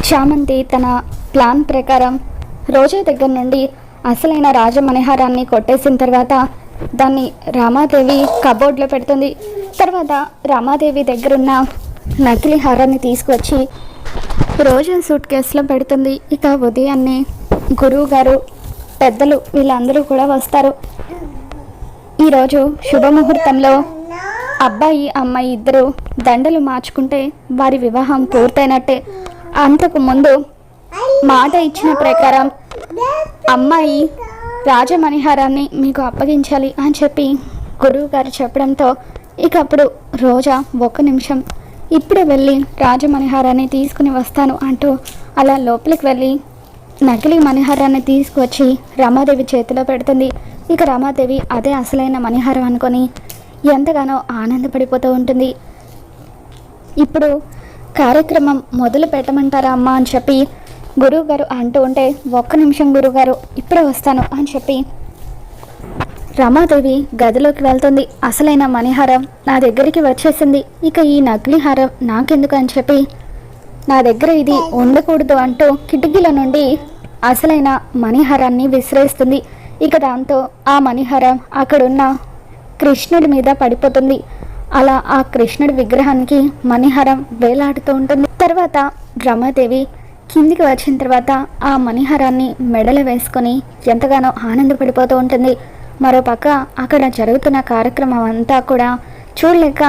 చామంతి తన ప్లాన్ ప్రకారం రోజా దగ్గర నుండి అసలైన రాజమణిహారాన్ని కొట్టేసిన తర్వాత దాన్ని రామాదేవి కబోర్డ్లో పెడుతుంది. తర్వాత రామాదేవి దగ్గరున్న నకిలీ హారాన్ని తీసుకువచ్చి రోజా సూట్ కేసులో పెడుతుంది. ఇక ఉదయాన్నే గురువు గారు, పెద్దలు వీళ్ళందరూ కూడా వస్తారు. ఈరోజు శుభముహూర్తంలో అబ్బాయి అమ్మాయి ఇద్దరు దండలు మార్చుకుంటే వారి వివాహం పూర్తయినట్టే. అంతకు ముందు మాట ఇచ్చిన ప్రకారం అమ్మాయి రాజమణిహారాన్ని మీకు అప్పగించాలి అని చెప్పి గురువు గారు చెప్పడంతో ఇక అప్పుడు రోజా ఒక్క నిమిషం ఇప్పుడే వెళ్ళి రాజమణిహారాన్ని తీసుకుని వస్తాను అంటూ అలా లోపలికి వెళ్ళి నకిలీ మణిహారాన్ని తీసుకువచ్చి రమాదేవి చేతిలో పెడుతుంది. ఇక రమాదేవి అదే అసలైన మణిహారం అనుకొని ఎంతగానో ఆనందపడిపోతూ ఉంటుంది. ఇప్పుడు కార్యక్రమం మొదలు పెట్టమంటారా అమ్మా అని చెప్పి గురువుగారు అంటూ ఉంటే ఒక్క నిమిషం గురువుగారు ఇప్పుడే వస్తాను అని చెప్పి రమాదేవి గదిలోకి వెళ్తుంది. అసలైన మణిహారం నా దగ్గరికి వచ్చేసింది, ఇక ఈ నకిలీ హారం నాకెందుకు అని చెప్పి నా దగ్గర ఇది ఉండకూడదు అంటూ కిటికీల నుండి అసలైన మణిహారాన్ని విసిరేస్తుంది. ఇక దాంతో ఆ మణిహారం అక్కడున్న కృష్ణుడి మీద పడిపోతుంది. అలా ఆ కృష్ణుడి విగ్రహానికి మణిహారం వేలాడుతూ ఉంటుంది. తర్వాత రమాదేవి కిందికి వచ్చిన తర్వాత ఆ మణిహారాన్ని మెడలో వేసుకొని ఎంతగానో ఆనందపడిపోతూ ఉంటుంది. మరోపక్క అక్కడ జరుగుతున్న కార్యక్రమం అంతా కూడా చూడలేక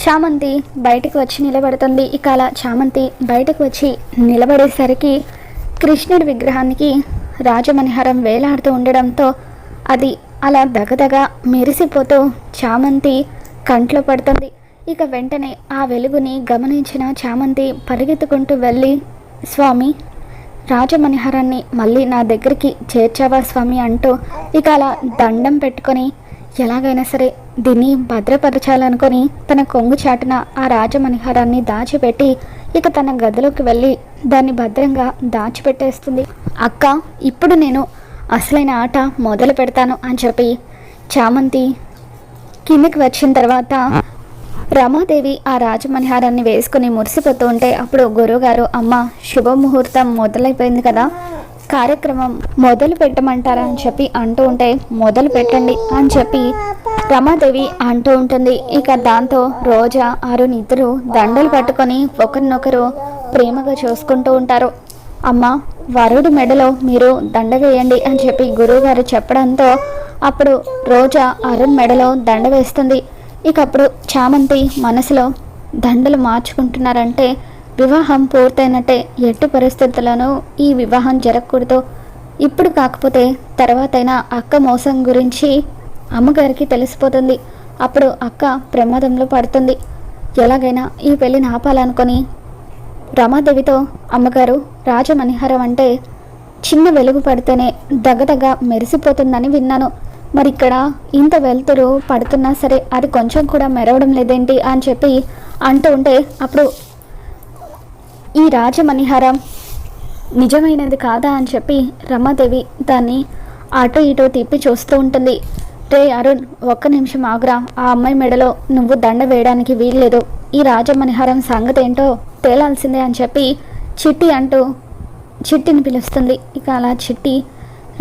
చామంతి బయటకు వచ్చి నిలబడుతుంది. ఇక అలా చామంతి బయటకు వచ్చి నిలబడేసరికి కృష్ణుడి విగ్రహానికి రాజమణిహారం వేలాడుతూ ఉండడంతో అది అలా దగదగ మెరిసిపోతూ చామంతి కంట్లో పడుతుంది. ఇక వెంటనే ఆ వెలుగుని గమనించిన చామంతి పరిగెత్తుకుంటూ వెళ్ళి, స్వామి రాజమణిహారాన్ని మళ్ళీ నా దగ్గరికి చేర్చావా స్వామి అంటూ ఇక అలా దండం పెట్టుకొని ఎలాగైనా సరే దీన్ని భద్రపరచాలనుకొని తన కొంగు చాటున ఆ రాజమణిహారాన్ని దాచిపెట్టి ఇక తన గదిలోకి వెళ్ళి దాన్ని భద్రంగా దాచిపెట్టేస్తుంది. అక్క, ఇప్పుడు నేను అసలైన ఆట మొదలు పెడతాను అని చెప్పి చామంతి కిందకి వచ్చిన తర్వాత రమాదేవి ఆ రాజమణిహారాన్ని వేసుకుని మురిసిపోతూ ఉంటే అప్పుడు గురువుగారు, అమ్మ శుభముహూర్తం మొదలైపోయింది కదా, కార్యక్రమం మొదలు పెట్టమంటారా అని చెప్పి అంటూ ఉంటే మొదలు పెట్టండి అని చెప్పి రమాదేవి అంటూ ఉంటుంది. ఇక దాంతో రోజా అరుణ్ ఇద్దరు దండలు పట్టుకొని ఒకరినొకరు ప్రేమగా చూసుకుంటూ ఉంటారు. అమ్మ వరుడు మెడలో మీరు దండ వేయండి అని చెప్పి గురువుగారు చెప్పడంతో అప్పుడు రోజా అరుణ్ మెడలో దండ వేస్తుంది. ఇక అప్పుడు చామంతి మనసులో దండలు మార్చుకుంటున్నారంటే వివాహం పూర్తయినట్టే, ఎట్టి పరిస్థితుల్లోనూ ఈ వివాహం జరగకూడదు, ఇప్పుడు కాకపోతే తర్వాతైనా అక్క మోసం గురించి అమ్మగారికి తెలిసిపోతుంది, అప్పుడు అక్క ప్రమాదంలో పడుతుంది, ఎలాగైనా ఈ పెళ్ళిని ఆపాలనుకొని రమాదేవితో, అమ్మగారు రాజమణిహారం అంటే చిన్న వెలుగు పడితేనే దగదగ మెరిసిపోతుందని విన్నాను, మరి ఇక్కడ ఇంత వెలుతురు పడుతున్నా సరే అది కొంచెం కూడా మెరవడం లేదేంటి అని చెప్పి అంటూ ఉంటే అప్పుడు ఈ రాజమణిహారం నిజమైనది కాదా అని చెప్పి రమాదేవి దాన్ని అటు ఇటు తిప్పి చూస్తూ ఉంటుంది. రే అరుణ్, ఒక్క నిమిషం ఆగురా, ఆ అమ్మాయి మెడలో నువ్వు దండ వేయడానికి వీల్లేదు, ఈ రాజమణిహారం సంగతి ఏంటో తేలాల్సిందే అని చెప్పి చిట్టి అంటూ చిట్టిని పిలుస్తుంది. ఇక అలా చిట్టి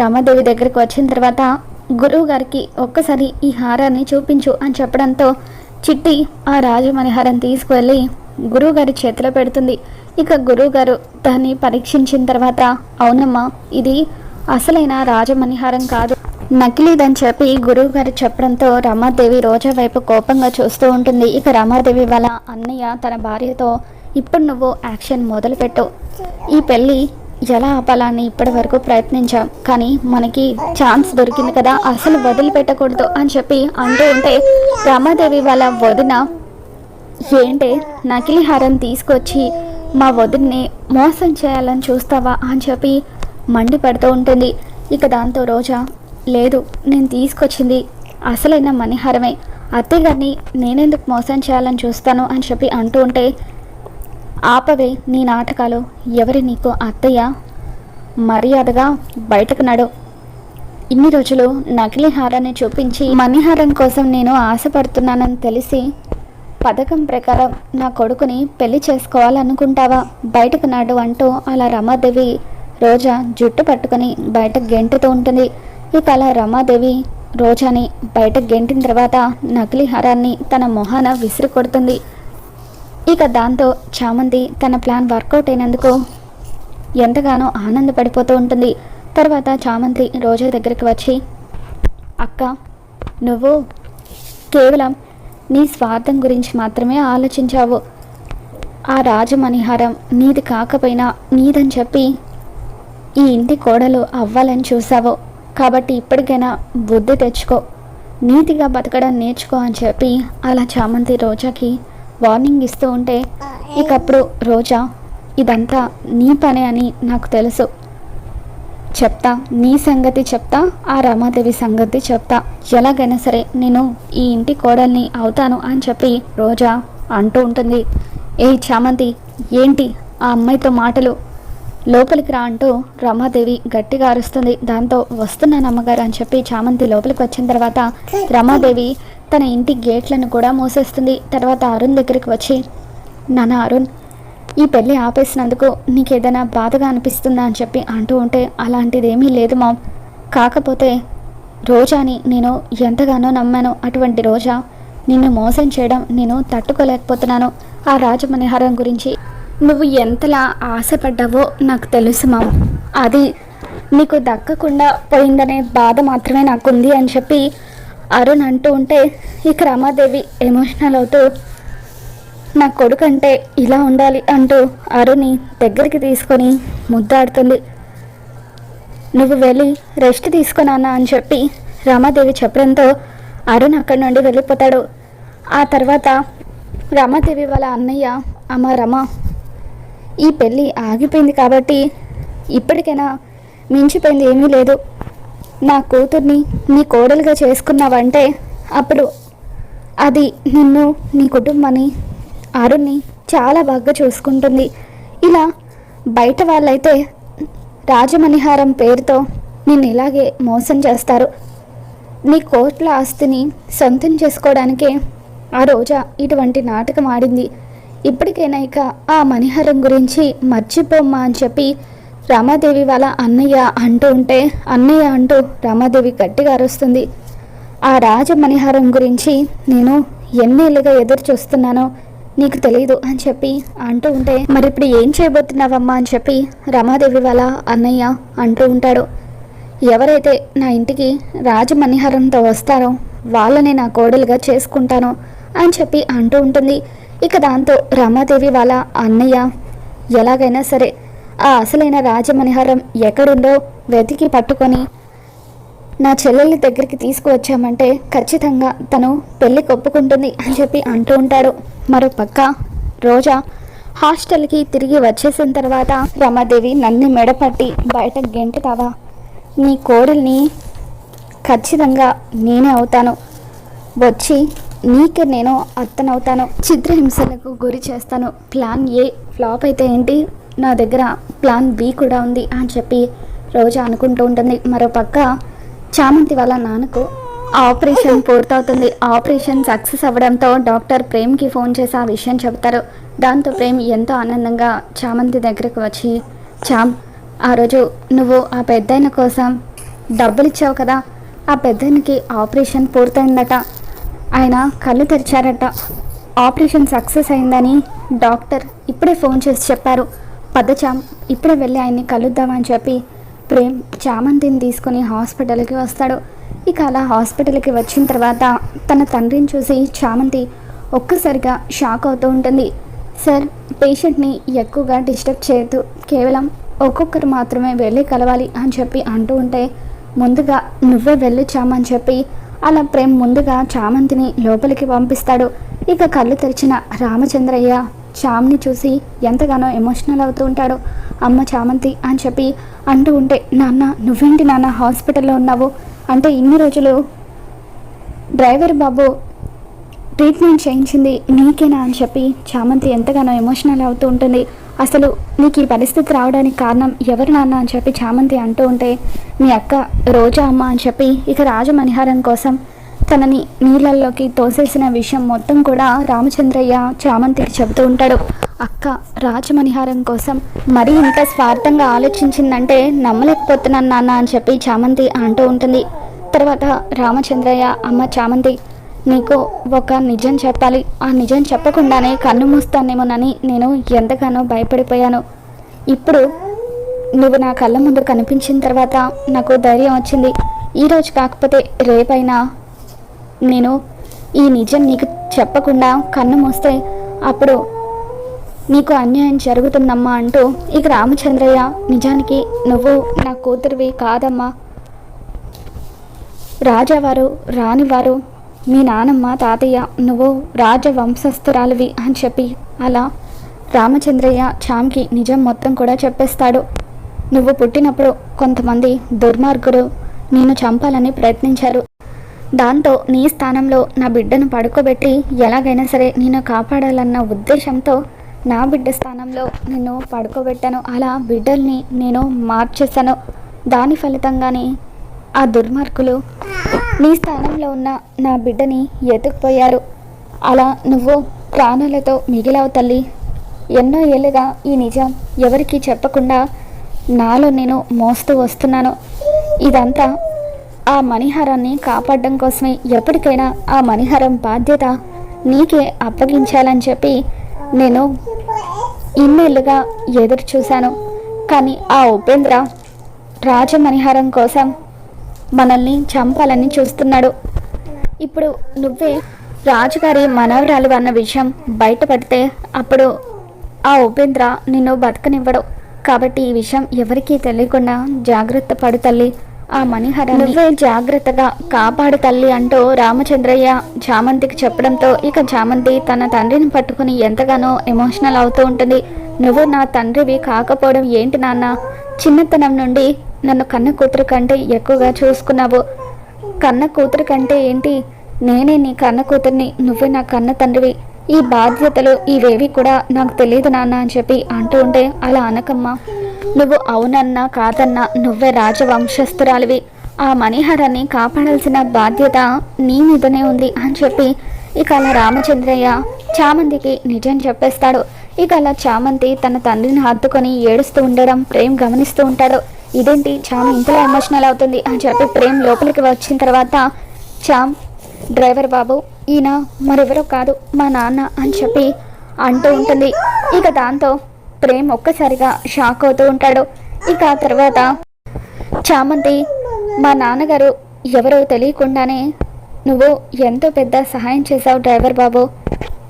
రమాదేవి దగ్గరికి వచ్చిన తర్వాత గురువు గారికి ఒక్కసారి ఈ హారాన్ని చూపించు అని చెప్పడంతో చిట్టి ఆ రాజమణిహారం తీసుకువెళ్ళి గురువుగారి చేతిలో పెడుతుంది. ఇక గురువుగారు దాన్ని పరీక్షించిన తర్వాత, అవునమ్మా ఇది అసలైన రాజమణిహారం కాదు, నకిలీదని చెప్పి గురువు గారు చెప్పడంతో రమాదేవి రోజా వైపు కోపంగా చూస్తూ ఉంటుంది. ఇక రమాదేవి వాళ్ళ అన్నయ్య తన భార్యతో, ఇప్పుడు నువ్వు యాక్షన్ మొదలుపెట్టు, ఈ పెళ్ళి ఎలా ఆపాలని ఇప్పటి వరకు ప్రయత్నించాం, కానీ మనకి ఛాన్స్ దొరికింది కదా, అసలు వదిలిపెట్టకూడదు అని చెప్పి అంటూ ఉంటే రమాదేవి వాళ్ళ వదిన, ఏంటే నకిలీ హారం తీసుకొచ్చి మా వదిన్ని మోసం చేయాలని చూస్తావా అని చెప్పి మండిపడుతూ ఉంటుంది. ఇక దాంతో రోజా, లేదు నేను తీసుకొచ్చింది అసలైన మణిహారమే, అత్తయ్యగారిని నేనెందుకు మోసం చేయాలని చూస్తాను అని చెప్పి అంటూ ఉంటే, ఆపవే నీ నాటకాలు, ఎవరి నీకు అత్తయ్య, మర్యాదగా బయటకు నడు, ఇన్ని రోజులు నకిలీ హారాన్ని చూపించి మణిహారం కోసం నేను ఆశపడుతున్నానని తెలిసి పథకం ప్రకారం నా కొడుకుని పెళ్లి చేసుకోవాలనుకుంటావా, బయటకు నాడు అంటూ అలా రమాదేవి రోజా జుట్టు పట్టుకొని బయటకు గెంటుతూ ఉంటుంది. ఇక అలా రమాదేవి రోజాని బయటకు గెంటిన తర్వాత నకిలీ హారాన్ని తన మొహాన విసిరి కొడుతుంది. ఇక దాంతో చామంతి తన ప్లాన్ వర్కౌట్ అయినందుకు ఎంతగానో ఆనందపడిపోతూ ఉంటుంది. తర్వాత చామంతి రోజా దగ్గరికి వచ్చి, అక్క, నువ్వు కేవలం నీ స్వార్థం గురించి మాత్రమే ఆలోచించావు. ఆ రాజమణిహారం నీది కాకపోయినా నీదని చెప్పి ఈ ఇంటి కోడలు అవ్వాలని చూసావు. కాబట్టి ఇప్పటికైనా బుద్ధి తెచ్చుకో, నీతిగా బతకడం నేర్చుకో అని చెప్పి అలా చామంతి రోజాకి వార్నింగ్ ఇస్తూ ఉంటే, ఇకప్పుడు రోజా, ఇదంతా నీ పనే అని నాకు తెలుసు, చెప్తా, నీ సంగతి చెప్తా, ఆ రమాదేవి సంగతి చెప్తా, ఎలాగైనా సరే నేను ఈ ఇంటి కోడల్ని అవుతాను అని చెప్పి రోజా అంటూ ఉంటుంది. ఏ చామంతి, ఏంటి ఆ అమ్మాయితో మాటలు, లోపలికి రా అంటూ రమాదేవి గట్టిగా అరుస్తుంది. దాంతో వస్తున్నాను అమ్మగారు అని చెప్పి చామంతి లోపలికి వచ్చిన తర్వాత రమాదేవి తన ఇంటి గేట్లను కూడా మూసేస్తుంది. తర్వాత అరుణ్ దగ్గరికి వచ్చి, నాన్న అరుణ్, ఈ పెళ్ళి ఆపేసినందుకు నీకేదైనా బాధగా అనిపిస్తుందా అని చెప్పి అంటూ ఉంటే, అలాంటిదేమీ లేదు మామ్, కాకపోతే రోజాని నేను ఎంతగానో నమ్మాను. అటువంటి రోజా నిన్ను మోసం చేయడం నేను తట్టుకోలేకపోతున్నాను. ఆ రాజమణిహారం గురించి నువ్వు ఎంతలా ఆశపడ్డావో నాకు తెలుసు మామ్, అది నీకు దక్కకుండా పోయిందనే బాధ మాత్రమే నాకుంది అని చెప్పి అరుణ్ అంటూ ఉంటే, ఇక రమాదేవి ఎమోషనల్ అవుతూ, నా కొడుకంటే ఇలా ఉండాలి అంటూ అరుణ్ని దగ్గరికి తీసుకొని ముద్దాడుతుంది. నువ్వు వెళ్ళి రెస్ట్ తీసుకున్నానా అని చెప్పి రమాదేవి చెప్పడంతో అరుణ్ అక్కడి నుండి వెళ్ళిపోతాడు. ఆ తర్వాత రమాదేవి వాళ్ళ అన్నయ్య, అమ్మ రమ, ఈ పెళ్ళి ఆగిపోయింది కాబట్టి ఇప్పటికైనా మించిపోయింది ఏమీ లేదు, నా కూతుర్ని నీ కోడలుగా చేసుకున్నావంటే అప్పుడు అది నిన్ను, నీ కుటుంబాన్ని, అరుణ్ని చాలా బాగా చూసుకుంటుంది. ఇలా బయట వాళ్ళైతే రాజమణిహారం పేరుతో నిన్ను ఇలాగే మోసం చేస్తారు. నీ కోట్ల ఆస్తిని సొంతం చేసుకోవడానికే ఆ రోజా ఇటువంటి నాటకం ఆడింది. ఇప్పటికైనా ఇక ఆ మణిహారం గురించి మర్చిపోమ్మా అని చెప్పి రమాదేవి వాళ్ళ అన్నయ్య అంటూ ఉంటే, అన్నయ్య అంటూ రమాదేవి గట్టిగా అరుస్తుంది. ఆ రాజమణిహారం గురించి నేను ఎన్నేళ్ళుగా ఎదురు చూస్తున్నానో నీకు తెలియదు అని చెప్పి అంటూ ఉంటే, మరి ఇప్పుడు ఏం చేయబోతున్నావమ్మా అని చెప్పి రమాదేవి వాళ్ళ అన్నయ్య అంటూ ఉంటాడు. ఎవరైతే నా ఇంటికి రాజమణిహారంతో వస్తారో వాళ్ళని నా కోడలుగా చేసుకుంటాను అని చెప్పి అంటూ ఉంటుంది. ఇక దాంతో రమాదేవి వాళ్ళ అన్నయ్య ఎలాగైనా సరే ఆ అసలైన రాజమణిహారం ఎక్కడుందో వెతికి పట్టుకొని నా చెల్లెళ్ళ దగ్గరికి తీసుకువచ్చామంటే ఖచ్చితంగా తను పెళ్ళికి ఒప్పుకుంటుంది అని చెప్పి అంటూ ఉంటాడు. మరో పక్క రోజా హాస్టల్కి తిరిగి వచ్చేసిన తర్వాత రమాదేవి నన్ను మెడపట్టి బయట గెంటుతావా, నీ కోడల్ని ఖచ్చితంగా నేనే అవుతాను, వచ్చి నీకు నేను అత్తనవుతాను, చిత్రహింసలకు గురి చేస్తాను, ప్లాన్ ఏ ఫ్లాప్ అయితే ఏంటి, నా దగ్గర ప్లాన్ బి కూడా ఉంది అని చెప్పి రోజా అనుకుంటూ ఉంటుంది. మరోపక్క చామంతి వాళ్ళ నాన్నకు ఆపరేషన్ పూర్తవుతుంది. ఆపరేషన్ సక్సెస్ అవ్వడంతో డాక్టర్ ప్రేమ్కి ఫోన్ చేసి ఆ విషయం చెబుతారు. దాంతో ప్రేమ్ ఎంతో ఆనందంగా చామంతి దగ్గరకు వచ్చి, చామ్, ఆ రోజు నువ్వు ఆ పెద్దాయన కోసం డబ్బులు ఇచ్చావు కదా, ఆ పెద్దాయనకి ఆపరేషన్ పూర్తయిందట, ఆయన కళ్ళు తెరిచారట, ఆపరేషన్ సక్సెస్ అయిందని డాక్టర్ ఇప్పుడే ఫోన్ చేసి చెప్పారు, పద్దచామ్, ఇప్పుడే వెళ్ళి ఆయన్ని కలుద్దామని చెప్పి ప్రేమ్ చామంతిని తీసుకొని హాస్పిటల్కి వస్తాడు. ఇక అలా హాస్పిటల్కి వచ్చిన తర్వాత తన తండ్రిని చూసి చామంతి ఒక్కసారిగా షాక్ అవుతూ ఉంటుంది. సార్, పేషెంట్ని ఎక్కువగా డిస్టర్బ్ చేయొద్దు, కేవలం ఒక్కొక్కరు మాత్రమే వెళ్ళి కలవాలి అని చెప్పి అంటూ ఉంటే, ముందుగా నువ్వే వెళ్ళి చామని చెప్పి అలా ప్రేమ్ ముందుగా చామంతిని లోపలికి పంపిస్తాడు. ఇక కళ్ళు తెరిచిన రామచంద్రయ్య చామ్ని చూసి ఎంతగానో ఎమోషనల్ అవుతూ ఉంటాడు. అమ్మ చామంతి అని చెప్పి అంటూ ఉంటే, నాన్న నువ్వేంటి నాన్న హాస్పిటల్లో ఉన్నావు అంటే, ఇన్ని రోజులు డ్రైవర్ బాబు ట్రీట్మెంట్ చేయించింది నీకేనా అని చెప్పి చామంతి ఎంతగానో ఎమోషనల్ అవుతూ ఉంటుంది. అసలు నీకు ఈ పరిస్థితి రావడానికి కారణం ఎవరు నాన్న అని చెప్పి చామంతి అంటూ ఉంటే, మీ అక్క రోజా అమ్మ అని చెప్పి ఇక రాజమణిహారం కోసం తనని నీళ్ళల్లోకి తోసేసిన విషయం మొత్తం కూడా రామచంద్రయ్య చామంతికి చెబుతూ ఉంటాడు. అక్క రాజమణిహారం కోసం మరీ ఇంత స్వార్థంగా ఆలోచించిందంటే నమ్మలేకపోతున్నాను నాన్న అని చెప్పి చామంతి అంటూ ఉంటుంది. తర్వాత రామచంద్రయ్య, అమ్మ చామంతి, నీకు ఒక నిజం చెప్పాలి, ఆ నిజం చెప్పకుండానే కన్ను మూస్తానేమోనని నేను ఎంతగానో భయపడిపోయాను. ఇప్పుడు నువ్వు నా కళ్ళ ముందు కనిపించిన తర్వాత నాకు ధైర్యం వచ్చింది. ఈరోజు కాకపోతే రేపైనా నేను ఈ నిజం నీకు చెప్పకుండా కన్ను మూస్తే అప్పుడు నీకు అన్యాయం జరుగుతుందమ్మా అంటూ ఇక రామచంద్రయ్య, నిజానికి నువ్వు నా కూతురివి కాదమ్మా, రాజావారు రానివారు మీ నానమ్మ తాతయ్య, నువ్వు రాజవంశస్థురాలివి అని చెప్పి అలా రామచంద్రయ్య చామ్కి నిజం మొత్తం కూడా చెప్పేస్తాడు. నువ్వు పుట్టినప్పుడు కొంతమంది దుర్మార్గులు నిన్ను చంపాలని ప్రయత్నించారు. దాంతో నీ స్థానంలో నా బిడ్డను పడుకోబెట్టి ఎలాగైనా సరే నేను కాపాడాలన్న ఉద్దేశంతో నా బిడ్డ స్థానంలో నిన్ను పడుకోబెట్టాను. అలా బిడ్డల్ని నేను మార్చేశాను. దాని ఫలితంగానే ఆ దుర్మార్గులు నీ స్థానంలో ఉన్న నా బిడ్డని ఎత్తుకుపోయారు. అలా నువ్వు ప్రాణాలతో మిగిలావు తల్లి. ఎన్నో ఏళ్ళుగా ఈ నిజం ఎవరికీ చెప్పకుండా నాలో నేను మోస్తూ వస్తున్నాను. ఇదంతా ఆ మణిహారాన్ని కాపాడడం కోసమే. ఎప్పటికైనా ఆ మణిహారం బాధ్యత నీకే అప్పగించాలని చెప్పి నేను ఇన్నేళ్ళుగా ఎదురు చూశాను. కానీ ఆ ఉపేంద్ర రాజమణిహారం కోసం మనల్ని చంపాలని చూస్తున్నాడు. ఇప్పుడు నువ్వే రాజుగారి మనవరాలు అన్న విషయం బయటపడితే అప్పుడు ఆ ఉపేంద్ర నిన్ను బతకనివ్వడు. కాబట్టి ఈ విషయం ఎవరికీ తెలియకుండా జాగ్రత్త పడు తల్లి, ఆ మణిహారాన్ని నువ్వే జాగ్రత్తగా కాపాడు తల్లి అంటూ రామచంద్రయ్య చామంతికి చెప్పడంతో ఇక చామంతి తన తండ్రిని పట్టుకుని ఎంతగానో ఎమోషనల్ అవుతూ ఉంటుంది. నువ్వు నా తండ్రివి కాకపోవడం ఏంటి నాన్న, చిన్నతనం నుండి నన్ను కన్న కూతురు కంటే ఎక్కువగా చూసుకున్నావు. కన్న కూతురు కంటే ఏంటి, నేనే నీ కన్న కూతుర్ని, నువ్వే నా కన్న తండ్రివి. ఈ బాధ్యతలు ఇవేవి కూడా నాకు తెలియదు నాన్న అని చెప్పి అంటూ ఉంటే, అలా అనకమ్మా, నువ్వు అవునన్నా కాదన్నా నువ్వే రాజవంశస్థురాలివి. ఆ మణిహారాన్ని కాపాడాల్సిన బాధ్యత నీ మీదనే ఉంది అని చెప్పి ఇక అలా రామచంద్రయ్య చామంతికి నిజం చెప్పేస్తాడు. ఇక అలా చామంతి తన తండ్రిని హత్తుకొని ఏడుస్తూ ఉండడం ప్రేమ్ గమనిస్తూ ఉంటాడు. ఇదేంటి చామ్ ఇంతలో ఎమోషనల్ అవుతుంది అని చెప్పి ప్రేమ్ లోపలికి వచ్చిన తర్వాత, చామ్ డ్రైవర్ బాబు, ఈయన మరెవరో కాదు మా నాన్న అని చెప్పి అంటూ ఉంటుంది. ఇక దాంతో ప్రేమ్ ఒక్కసారిగా షాక్ అవుతూ ఉంటాడు. ఇక ఆ తర్వాత చామంతి, మా నాన్నగారు ఎవరో తెలియకుండానే నువ్వు ఎంతో పెద్ద సహాయం చేశావు డ్రైవర్ బాబు,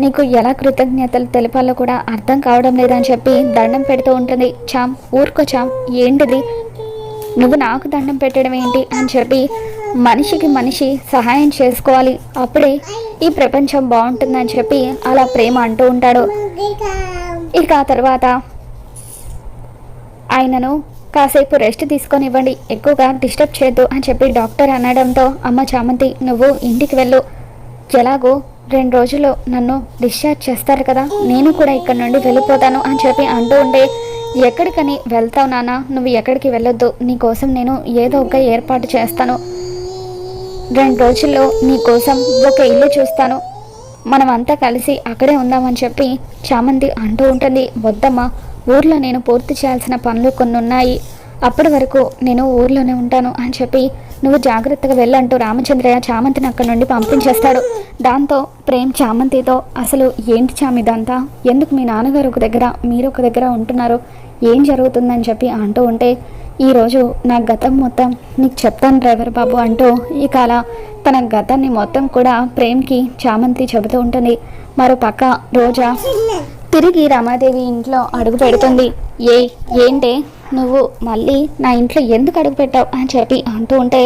నీకు ఎలా కృతజ్ఞతలు తెలపాలో కూడా అర్థం కావడం లేదని చెప్పి దండం పెడుతూ ఉంటుంది. చామ్ ఊరుకో చామ్, ఏంటిది నువ్వు నాకు దండం పెట్టడం ఏంటి అని చెప్పి, మనిషికి మనిషి సహాయం చేసుకోవాలి, అప్పుడే ఈ ప్రపంచం బాగుంటుందని చెప్పి అలా ప్రేమ అంటూ ఉంటాడు. ఇక ఆ తర్వాత ఆయనను కాసేపు రెస్ట్ తీసుకొని ఇవ్వండి, ఎక్కువగా డిస్టర్బ్ చేయొద్దు అని చెప్పి డాక్టర్ అనడంతో, అమ్మ చామంతి నువ్వు ఇంటికి వెళ్ళు, ఎలాగో 2 రోజుల్లో నన్ను డిశ్చార్జ్ చేస్తారు కదా, నేను కూడా ఇక్కడ నుండి వెళ్ళిపోతాను అని చెప్పి అంటూ ఉంటే, ఎక్కడికని వెళ్తావు నాన్న, నువ్వు ఎక్కడికి వెళ్ళొద్దు, నీకోసం నేను ఏదో ఒక ఏర్పాటు చేస్తాను, 2 రోజుల్లో నీకోసం ఒక ఇల్లు చూస్తాను, మనమంతా కలిసి అక్కడే ఉందామని చెప్పి చామంతి అంటూ ఉంటుంది. వద్దమ్మా, ఊర్లో నేను పూర్తి చేయాల్సిన పనులు కొన్ని ఉన్నాయి, అప్పటి వరకు నేను ఊర్లోనే ఉంటాను అని చెప్పి నువ్వు జాగ్రత్తగా వెళ్ళంటూ రామచంద్రయ్య చామంతిని అక్కడి నుండి పంపించేస్తాడు. దాంతో ప్రేమ్ చామంతితో, అసలు ఏంటి చామ్ ఇదంతా, ఎందుకు మీ నాన్నగారు ఒక దగ్గర మీరు ఒక దగ్గర ఉంటున్నారు, ఏం జరుగుతుందని చెప్పి అంటూ ఉంటే, ఈరోజు నా గతం మొత్తం నీకు చెప్తాను డ్రైవర్ బాబు అంటూ ఇక అలా తన గతాన్ని మొత్తం కూడా ప్రేమ్కి చామంతి చెబుతూ ఉంటుంది. మరో పక్క రోజా తిరిగి రమాదేవి ఇంట్లో అడుగు పెడుతుంది. ఏంటే నువ్వు మళ్ళీ నా ఇంట్లో ఎందుకు అడుగు పెట్టావు అని చెప్పి అంటూ ఉంటే,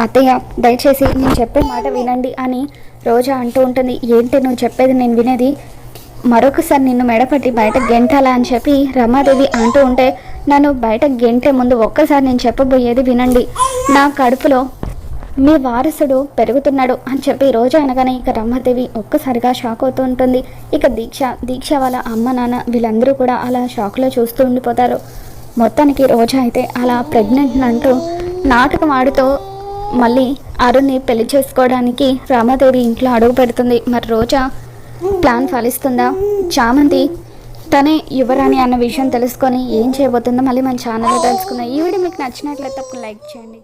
అత్తయ్య దయచేసి నేను చెప్పే మాట వినండి అని రోజా అంటూ ఉంటుంది. ఏంటి నువ్వు చెప్పేది నేను వినేది, మరొకసారి నిన్ను మెడపట్టి బయట గెంటాలా అని చెప్పి రమాదేవి అంటూ ఉంటే, నన్ను బయట గెంటే ముందు ఒక్కసారి నేను చెప్పబోయేది వినండి, నా కడుపులో మీ వారసుడు పెరుగుతున్నాడు అని చెప్పి రోజా అనగానే ఇక రమాదేవి ఒక్కసారిగా షాక్ అవుతూ ఉంటుంది. ఇక దీక్ష వాళ్ళ అమ్మ నాన్న వీళ్ళందరూ కూడా అలా షాక్లో చూస్తూ ఉండిపోతారు. మొత్తానికి రోజా అయితే అలా ప్రెగ్నెంట్ అంటూ నాటకం ఆడుతూ మళ్ళీ అరుణ్ని పెళ్లి చేసుకోవడానికి రామాదేవి ఇంట్లో అడుగు పెడుతుంది. మరి రోజా ప్లాన్ ఫలిస్తుందా? చామంతి తనే యువరాణి అన్న విషయం తెలుసుకొని ఏం చేయబోతుందో మళ్ళీ మన ఛానల్లో తెలుసుకుందాం. ఈ వీడియో మీకు నచ్చినట్లయితే లైక్ చేయండి.